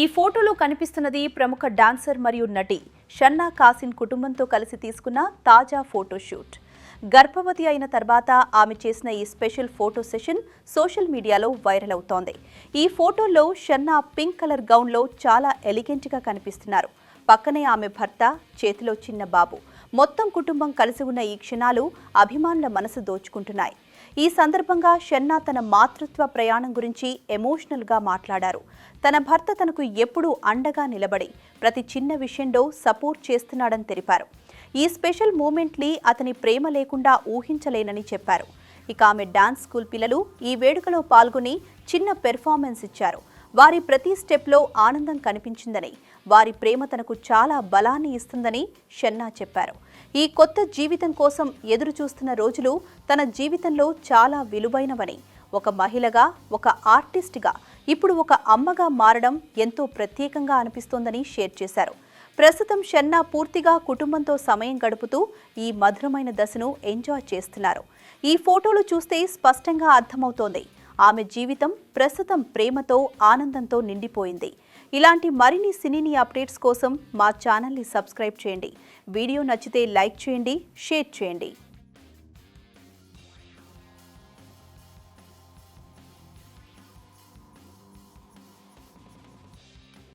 ఈ ఫోటోలో కనిపిస్తున్నది ప్రముఖ డాన్సర్ మరియు నటి షన్నా కాసిన్ కుటుంబంతో కలిసి తీసుకున్న తాజా ఫోటోషూట్. గర్భవతి అయిన తర్వాత ఆమె చేసిన ఈ స్పెషల్ ఫోటో సెషన్ సోషల్ మీడియాలో వైరల్ అవుతోంది. ఈ ఫోటోలో షన్నా పింక్ కలర్ గౌన్లో చాలా ఎలిగెంట్గా కనిపిస్తున్నారు. పక్కనే ఆమె భర్త, చేతిలో చిన్న బాబు. మొత్తం కుటుంబం కలిసి ఉన్న ఈ క్షణాలు అభిమానుల మనసు దోచుకుంటున్నాయి. ఈ సందర్భంగా షన్నా తన మాతృత్వ ప్రయాణం గురించి ఎమోషనల్గా మాట్లాడారు. తన భర్త తనకు ఎప్పుడూ అండగా నిలబడి ప్రతి చిన్న విషయంలో సపోర్ట్ చేస్తున్నాడని తెలిపారు. ఈ స్పెషల్ మూమెంట్ని అతని ప్రేమ లేకుండా ఊహించలేనని చెప్పారు. ఇక ఆమె డాన్స్ స్కూల్ పిల్లలు ఈ వేడుకలో పాల్గొని చిన్న పెర్ఫార్మెన్స్ ఇచ్చారు. వారి ప్రతి స్టెప్లో ఆనందం కనిపించిందని, వారి ప్రేమ తనకు చాలా బలాన్ని ఇస్తుందని షన్నా చెప్పారు. ఈ కొత్త జీవితం కోసం ఎదురు చూస్తున్న రోజులు తన జీవితంలో చాలా విలువైనవని, ఒక మహిళగా, ఒక ఆర్టిస్ట్గా, ఇప్పుడు ఒక అమ్మగా మారడం ఎంతో ప్రత్యేకంగా అనిపిస్తోందని షేర్ చేశారు. ప్రస్తుతం షన్నా పూర్తిగా కుటుంబంతో సమయం గడుపుతూ ఈ మధురమైన దశను ఎంజాయ్ చేస్తున్నారు. ఈ ఫోటోలు చూస్తే స్పష్టంగా అర్థమవుతోంది, ఆమె జీవితం ప్రస్తుతం ప్రేమతో, ఆనందంతో నిండిపోయింది. ఇలాంటి మరిన్ని సినీ అప్డేట్స్ కోసం మా ఛానల్ని సబ్స్క్రైబ్ చేయండి. వీడియో నచ్చితే లైక్ చేయండి, షేర్ చేయండి.